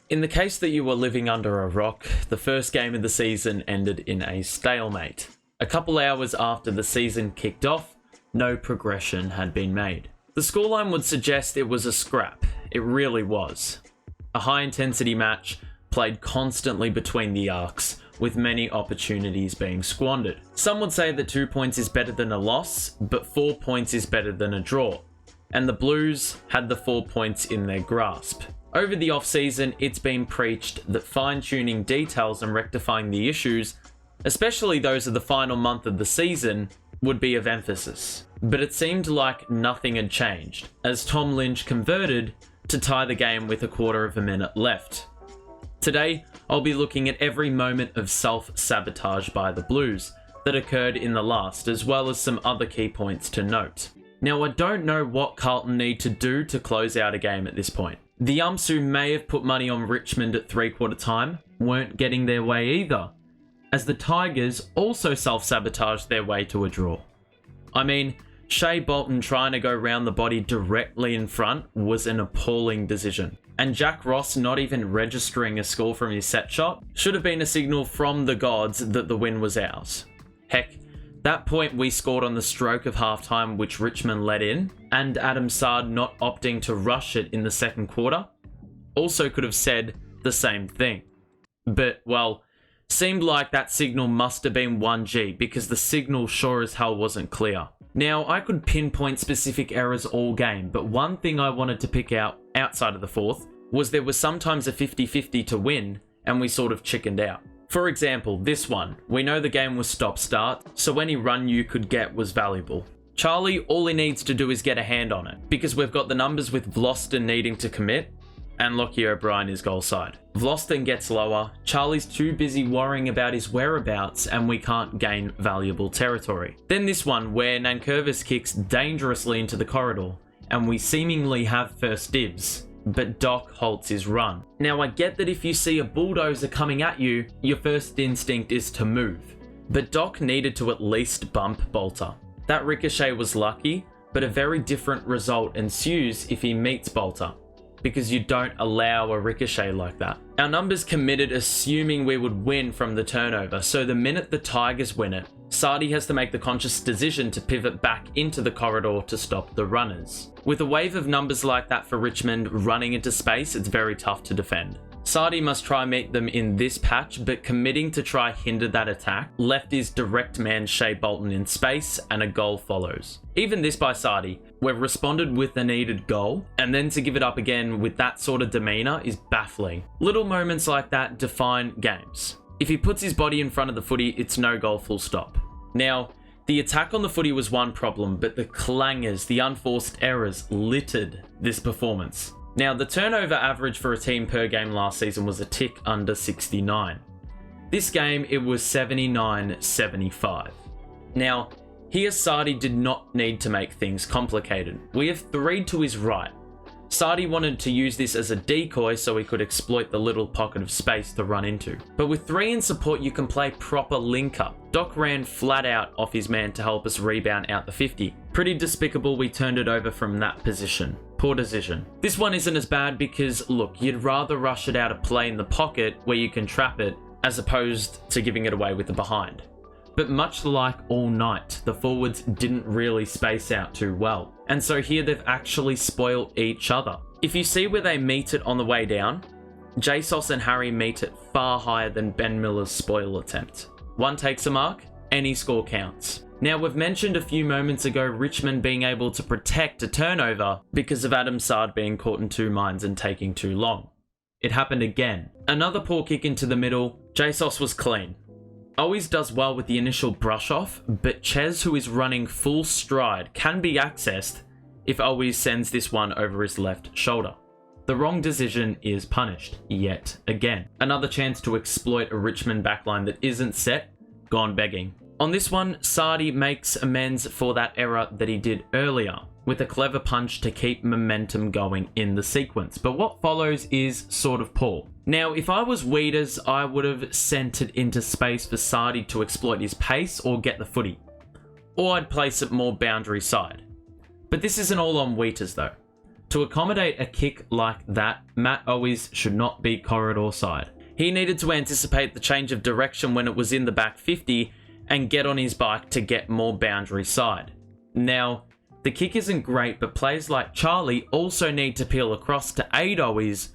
In the case that you were living under a rock, the first game of the season ended in a stalemate. A couple hours after the season kicked off, no progression had been made. The scoreline would suggest it was a scrap. It really was. A high-intensity match played constantly between the arcs, with many opportunities being squandered. Some would say that 2 points is better than a loss, but 4 points is better than a draw. And the Blues had the 4 points in their grasp. Over the off-season, it's been preached that fine-tuning details and rectifying the issues, especially those of the final month of the season, would be of emphasis. But it seemed like nothing had changed, as Tom Lynch converted to tie the game with a quarter of a minute left. Today, I'll be looking at every moment of self-sabotage by the Blues that occurred in the last, as well as some other key points to note. Now, I don't know what Carlton need to do to close out a game at this point. The umps who may have put money on Richmond at three-quarter time weren't getting their way either, as the Tigers also self-sabotaged their way to a draw. I mean, Shea Bolton trying to go round the body directly in front was an appalling decision. And Jack Ross not even registering a score from his set shot should have been a signal from the gods that the win was ours. Heck, that point we scored on the stroke of halftime, which Richmond let in, and Adam Saad not opting to rush it in the second quarter, also could have said the same thing. But, well, seemed like that signal must have been 1G, because the signal sure as hell wasn't clear. Now, I could pinpoint specific errors all game, but one thing I wanted to pick out outside of the fourth was there was sometimes a 50-50 to win, and we sort of chickened out. For example, this one. We know the game was stop-start, so any run you could get was valuable. Charlie, all he needs to do is get a hand on it, because we've got the numbers with Vlosten needing to commit, and Lockie O'Brien is goal side. Vlosten gets lower, Charlie's too busy worrying about his whereabouts, and we can't gain valuable territory. Then this one, where Nankervis kicks dangerously into the corridor, and we seemingly have first dibs, but Doc halts his run. Now, I get that if you see a bulldozer coming at you, your first instinct is to move, but Doc needed to at least bump Bolter. That ricochet was lucky, but a very different result ensues if he meets Bolter, because you don't allow a ricochet like that. Our numbers committed assuming we would win from the turnover, so the minute the Tigers win it, Sardi has to make the conscious decision to pivot back into the corridor to stop the runners. With a wave of numbers like that for Richmond running into space, it's very tough to defend. Sardi must try meet them in this patch, but committing to try hinder that attack left his direct man Shea Bolton in space, and a goal follows. Even this by Sardi, we've responded with the needed goal, and then to give it up again with that sort of demeanour is baffling. Little moments like that define games. If he puts his body in front of the footy, it's no goal, full stop. Now, the attack on the footy was one problem, but the clangers, the unforced errors, littered this performance. Now, the turnover average for a team per game last season was a tick under 69. This game, it was 79-75. Now, here Sardi did not need to make things complicated. We have three to his right. Sardi wanted to use this as a decoy so he could exploit the little pocket of space to run into. But with three in support, you can play proper link-up. Doc ran flat out off his man to help us rebound out the 50. Pretty despicable we turned it over from that position. Poor decision. This one isn't as bad because, look, you'd rather rush it out of play in the pocket where you can trap it, as opposed to giving it away with the behind. But much like all night, the forwards didn't really space out too well. And so here they've actually spoiled each other. If you see where they meet it on the way down, JSOS and Harry meet it far higher than Ben Miller's spoil attempt. One takes a mark, any score counts. Now, we've mentioned a few moments ago Richmond being able to protect a turnover because of Adam Saad being caught in two minds and taking too long. It happened again. Another poor kick into the middle, JSOS was clean. Always does well with the initial brush off, but Ches, who is running full stride, can be accessed if Always sends this one over his left shoulder. The wrong decision is punished, yet again. Another chance to exploit a Richmond backline that isn't set, gone begging. On this one, Sardi makes amends for that error that he did earlier, with a clever punch to keep momentum going in the sequence. But what follows is sort of poor. Now, if I was Weeders, I would have sent it into space for Sardi to exploit his pace or get the footy. Or I'd place it more boundary side. But this isn't all on Weeders though. To accommodate a kick like that, Matt Owies should not be corridor side. He needed to anticipate the change of direction when it was in the back 50 and get on his bike to get more boundary side. Now, the kick isn't great, but players like Charlie also need to peel across to aid Owies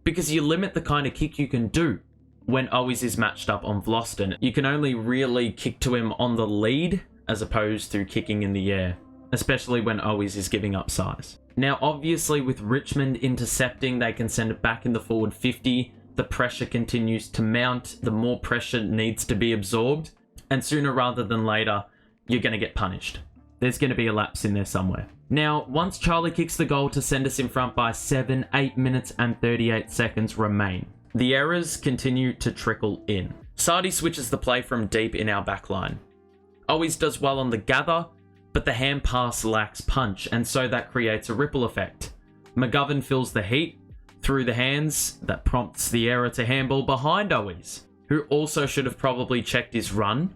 because you limit the kind of kick you can do when Owies is matched up on Vlosten. You can only really kick to him on the lead as opposed to kicking in the air, especially when Owies is giving up size. Now, obviously, with Richmond intercepting, they can send it back in the forward 50. The pressure continues to mount. The more pressure needs to be absorbed. And sooner rather than later, you're going to get punished. There's going to be a lapse in there somewhere. Now, once Charlie kicks the goal to send us in front by 7, 8 minutes and 38 seconds remain. The errors continue to trickle in. Sardi switches the play from deep in our backline. Owies does well on the gather, but the hand pass lacks punch, and so that creates a ripple effect. McGovern fills the heat through the hands that prompts the error to handball behind Owies, who also should have probably checked his run.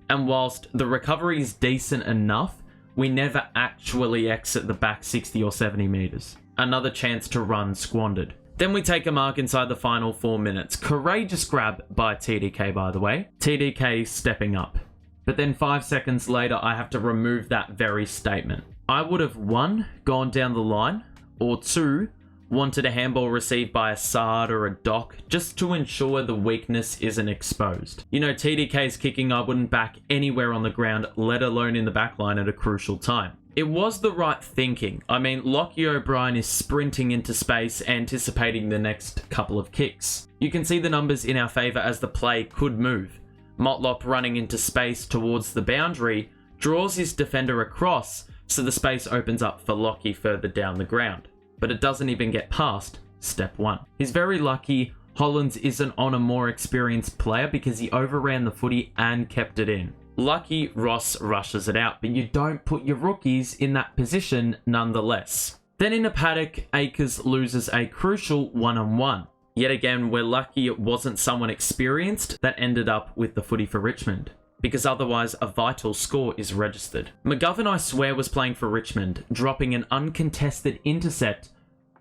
And whilst the recovery is decent enough, we never actually exit the back 60 or 70 metres. Another chance to run squandered. Then we take a mark inside the final 4 minutes. Courageous grab by TDK, by the way. TDK stepping up. But then 5 seconds later, I have to remove that very statement. I would have 1, gone down the line, or 2, wanted a handball received by a Sard or a Doc, just to ensure the weakness isn't exposed. You know, TDK's kicking I wouldn't back anywhere on the ground, let alone in the backline at a crucial time. It was the right thinking. I mean, Lockie O'Brien is sprinting into space, anticipating the next couple of kicks. You can see the numbers in our favour as the play could move. Motlop running into space towards the boundary draws his defender across, so the space opens up for Lockie further down the ground. But it doesn't even get past step 1. He's very lucky Hollands isn't on a more experienced player because he overran the footy and kept it in. Lucky Ross rushes it out, but you don't put your rookies in that position nonetheless. Then in a paddock, Akers loses a crucial 1-on-1. Yet again, we're lucky it wasn't someone experienced that ended up with the footy for Richmond, because otherwise a vital score is registered. McGovern, I swear, was playing for Richmond, dropping an uncontested intercept,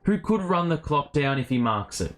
who could run the clock down if he marks it.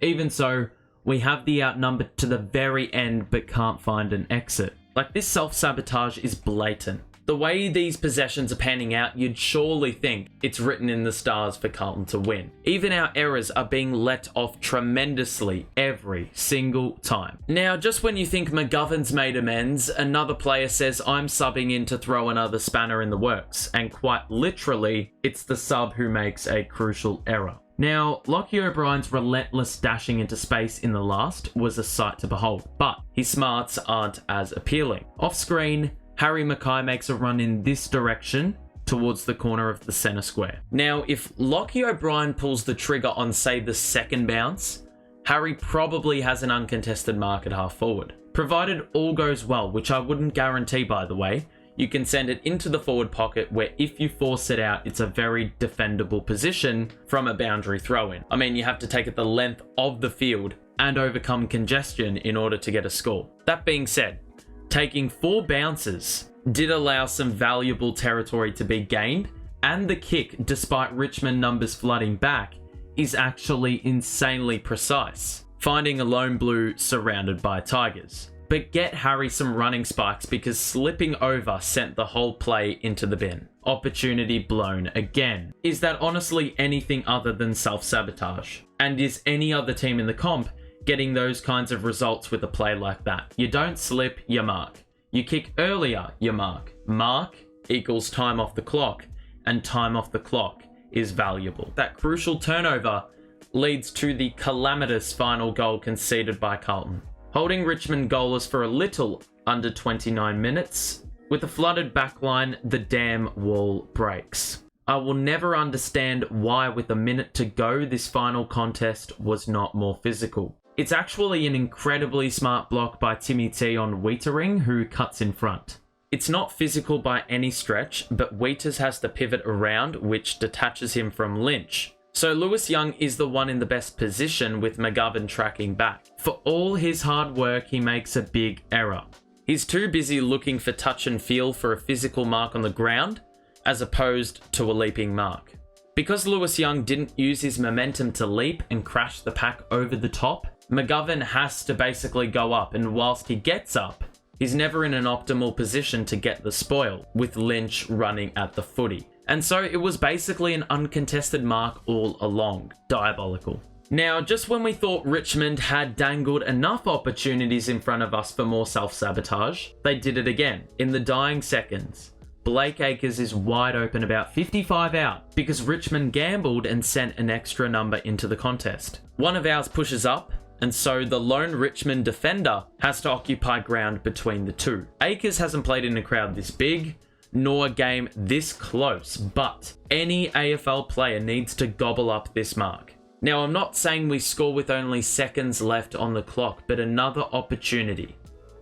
Even so, we have the outnumbered to the very end but can't find an exit. Like, this self-sabotage is blatant. The way these possessions are panning out, you'd surely think it's written in the stars for Carlton to win. Even our errors are being let off tremendously every single time. Now, just when you think McGovern's made amends, another player says I'm subbing in to throw another spanner in the works, and quite literally, it's the sub who makes a crucial error. Now, Lockie O'Brien's relentless dashing into space in the last was a sight to behold, but his smarts aren't as appealing. Off screen, Harry Mackay makes a run in this direction towards the corner of the centre square. Now, if Lockie O'Brien pulls the trigger on, say, the second bounce, Harry probably has an uncontested mark at half forward. Provided all goes well, which I wouldn't guarantee, by the way, you can send it into the forward pocket where if you force it out, it's a very defendable position from a boundary throw-in. I mean, you have to take it the length of the field and overcome congestion in order to get a score. That being said, taking 4 bounces did allow some valuable territory to be gained, and the kick, despite Richmond numbers flooding back, is actually insanely precise, finding a lone blue surrounded by Tigers. But get Harry some running spikes because slipping over sent the whole play into the bin. Opportunity blown again. Is that honestly anything other than self-sabotage? And is any other team in the comp getting those kinds of results with a play like that? You don't slip, you mark. You kick earlier, you mark. Mark equals time off the clock, and time off the clock is valuable. That crucial turnover leads to the calamitous final goal conceded by Carlton, holding Richmond goalless for a little under 29 minutes. With a flooded backline, the damn wall breaks. I will never understand why, with a minute to go, this final contest was not more physical. It's actually an incredibly smart block by Timmy T on Wiedering, who cuts in front. It's not physical by any stretch, but Wieders has to pivot around, which detaches him from Lynch. So Lewis Young is the one in the best position, with McGovern tracking back. For all his hard work, he makes a big error. He's too busy looking for touch and feel for a physical mark on the ground, as opposed to a leaping mark. Because Lewis Young didn't use his momentum to leap and crash the pack over the top, McGovern has to basically go up, and whilst he gets up, he's never in an optimal position to get the spoil, with Lynch running at the footy. And so it was basically an uncontested mark all along. Diabolical. Now, just when we thought Richmond had dangled enough opportunities in front of us for more self-sabotage, they did it again, in the dying seconds. Blake Acres is wide open about 55 out because Richmond gambled and sent an extra number into the contest. One of ours pushes up, and so the lone Richmond defender has to occupy ground between the two. Acres hasn't played in a crowd this big, nor a game this close, but any AFL player needs to gobble up this mark. Now, I'm not saying we score with only seconds left on the clock, but another opportunity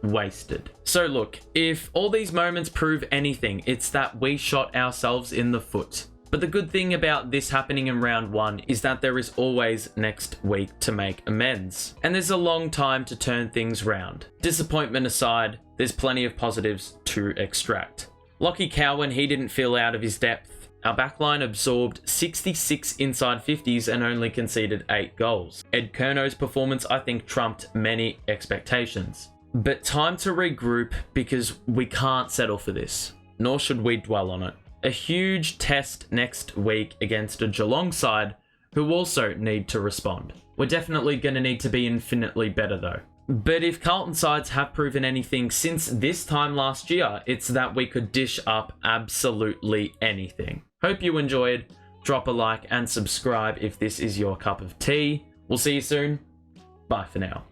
wasted. So look, if all these moments prove anything, it's that we shot ourselves in the foot. But the good thing about this happening in round one is that there is always next week to make amends. And there's a long time to turn things round. Disappointment aside, there's plenty of positives to extract. Lockie Cowan, he didn't feel out of his depth. Our backline absorbed 66 inside 50s and only conceded 8 goals. Ed Kerno's performance, I think, trumped many expectations. But time to regroup because we can't settle for this, nor should we dwell on it. A huge test next week against a Geelong side who also need to respond. We're definitely going to need to be infinitely better though. But if Carlton sides have proven anything since this time last year, it's that we could dish up absolutely anything. Hope you enjoyed. Drop a like and subscribe if this is your cup of tea. We'll see you soon. Bye for now.